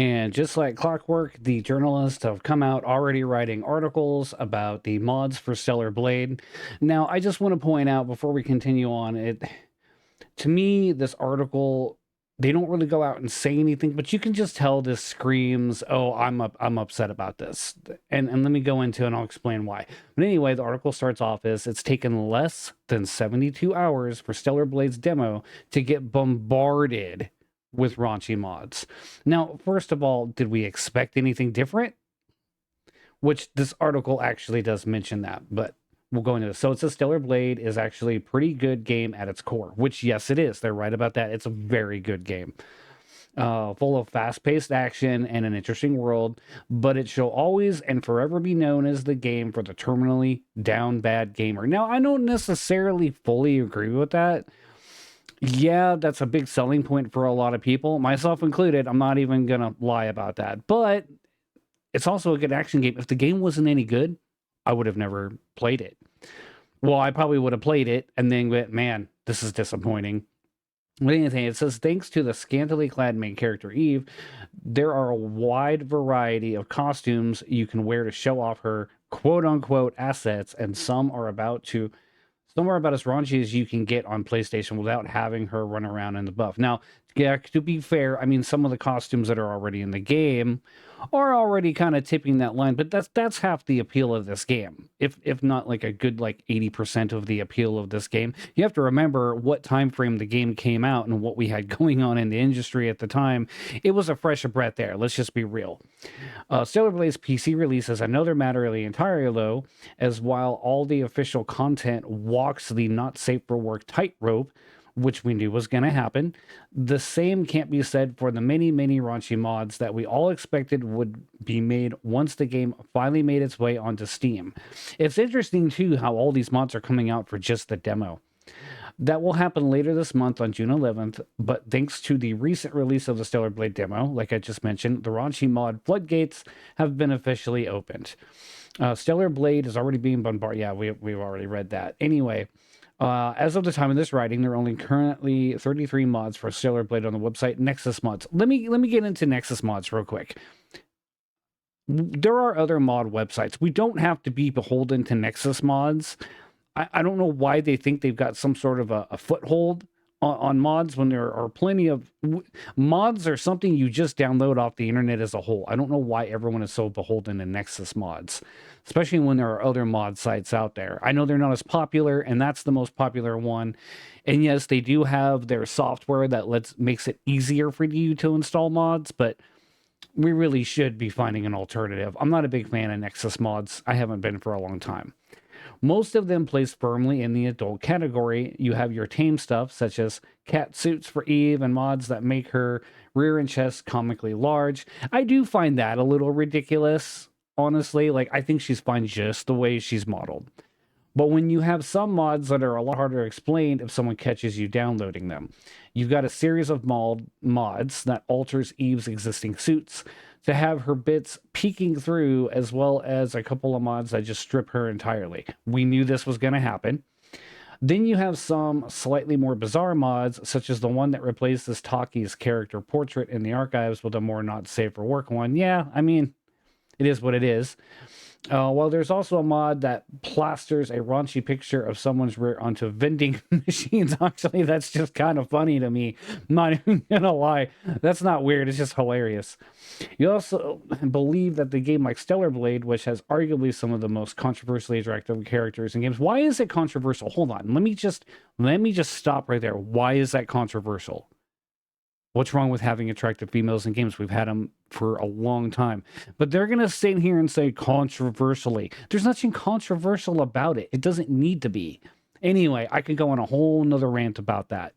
And just like clockwork, the journalists have come out already writing articles about the mods for Stellar Blade. Now, I just want to point out before we continue on, it to me, this article, they don't really go out and say anything, but you can just tell this screams, "Oh, I'm upset about this." And let me go into and I'll explain why. But anyway, the article starts off as it's taken less than 72 hours for Stellar Blade's demo to get bombarded with raunchy mods. Now, first of all, did we expect anything different? Which this article actually does mention that, but we'll go into this. So it says Stellar Blade is actually a pretty good game at its core, which, yes, it is. They're right about that. It's a very good game. Full of fast-paced action and an interesting world, but it shall always and forever be known as the game for the terminally down bad gamer. Now, I don't necessarily fully agree with that. Yeah, that's a big selling point for a lot of people, myself included. I'm not even gonna lie about that. But it's also a good action game. If the game wasn't any good, I would have never played it. Well, I probably would have played it and then went, man, this is disappointing. But anything, it says, thanks to the scantily clad main character Eve, there are a wide variety of costumes you can wear to show off her quote unquote assets, and some are about as raunchy as you can get on PlayStation without having her run around in the buff. Now, yeah, to be fair, I mean, some of the costumes that are already in the game are already kind of tipping that line, but that's half the appeal of this game. If not like a good like 80% of the appeal of this game. You have to remember what time frame the game came out and what we had going on in the industry at the time. It was a fresh breath there. Let's just be real. Stellar Blade's PC release is another matter entirely low, as while all the official content walks the not safe for work tightrope, which we knew was going to happen, the same can't be said for the many, many raunchy mods that we all expected would be made once the game finally made its way onto Steam. It's interesting, too, how all these mods are coming out for just the demo. That will happen later this month on June 11th, but thanks to the recent release of the Stellar Blade demo, like I just mentioned, the raunchy mod floodgates have been officially opened. Stellar Blade is already being bombarded. Yeah, we've already read that. Anyway, as of the time of this writing, there are only currently 33 mods for Stellar Blade on the website Nexus Mods. Let me get into Nexus Mods real quick. There are other mod websites. We don't have to be beholden to Nexus Mods. I don't know why they think they've got some sort of a foothold on mods when there are plenty of mods are something you just download off the internet as a whole. I don't know why everyone is so beholden to Nexus Mods, especially when there are other mod sites out there. I know they're not as popular, and that's the most popular one. And yes, they do have their software that makes it easier for you to install mods, but we really should be finding an alternative. I'm not a big fan of Nexus Mods. I haven't been for a long time. Most of them placed firmly in the adult category. You have your tame stuff, such as cat suits for Eve and mods that make her rear and chest comically large. I do find that a little ridiculous, honestly. Like, I think she's fine just the way she's modeled. But when you have some mods that are a lot harder to explain if someone catches you downloading them, you've got a series of mods that alters Eve's existing suits to have her bits peeking through, as well as a couple of mods that just strip her entirely. We knew this was going to happen. Then you have some slightly more bizarre mods, such as the one that replaces Taki's character portrait in the archives with a more not safe for work one. Yeah, I mean, it is what it is. Well, there's also a mod that plasters a raunchy picture of someone's rear onto vending machines. Actually, that's just kind of funny to me. I'm not even gonna lie. That's not weird. It's just hilarious. You also believe that the game like Stellar Blade, which has arguably some of the most controversially attractive characters in games. Why is it controversial? Hold on. Let me just stop right there. Why is that controversial? What's wrong with having attractive females in games? We've had them for a long time. But they're going to sit here and say controversially. There's nothing controversial about it. It doesn't need to be. Anyway, I could go on a whole nother rant about that.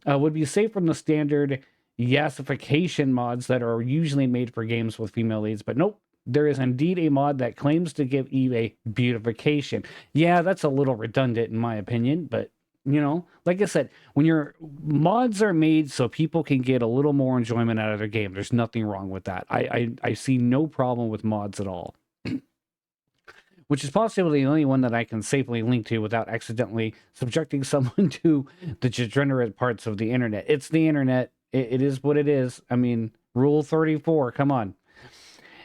Would be safe from the standard yassification mods that are usually made for games with female leads. But nope, there is indeed a mod that claims to give Eve a beautification. Yeah, that's a little redundant in my opinion, but you know, like I said, when your mods are made so people can get a little more enjoyment out of their game, there's nothing wrong with that. I see no problem with mods at all. Which is possibly the only one that I can safely link to without accidentally subjecting someone to the degenerate parts of the internet. It's the internet. It is what it is. I mean, Rule 34, come on.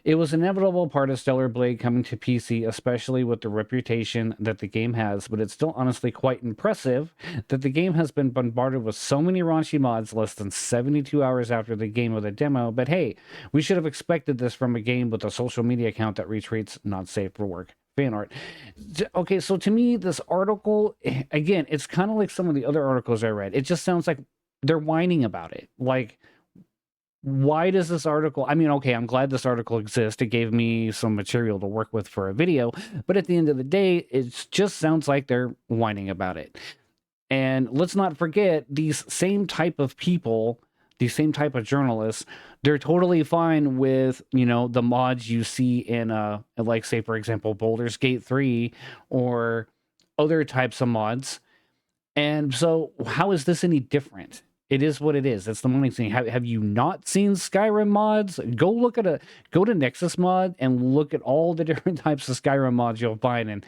It was an inevitable part of Stellar Blade coming to PC, especially with the reputation that the game has, but it's still honestly quite impressive that the game has been bombarded with so many raunchy mods less than 72 hours after the game with a demo. But hey, we should have expected this from a game with a social media account that retweets not safe for work fan art. Okay, so to me, this article, again, it's kind of like some of the other articles I read. It just sounds like they're whining about it. Like, why does this article, I mean, okay, I'm glad this article exists. It gave me some material to work with for a video, but at the end of the day, it just sounds like they're whining about it. And let's not forget, these same type of people, these same type of journalists, they're totally fine with, you know, the mods you see in like, say for example, Baldur's Gate 3 or other types of mods. And so how is this any different? It is what it is. That's the only thing. Have you not seen Skyrim mods? Go to Nexus mod and look at all the different types of Skyrim mods you'll find. And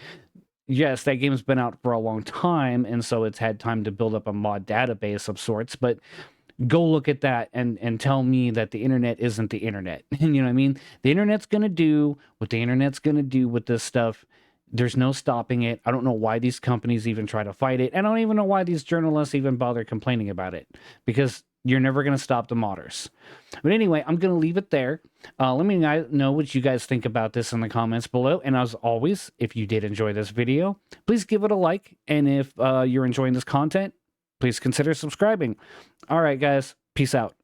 yes, that game's been out for a long time, and so it's had time to build up a mod database of sorts. But go look at that and tell me that the internet isn't the internet. You know what I mean? The internet's gonna do what the internet's gonna do with this stuff. There's no stopping it. I don't know why these companies even try to fight it. I don't even know why these journalists even bother complaining about it, because you're never going to stop the modders. But anyway, I'm going to leave it there. Let me know what you guys think about this in the comments below. And as always, if you did enjoy this video, please give it a like. And if you're enjoying this content, please consider subscribing. All right, guys. Peace out.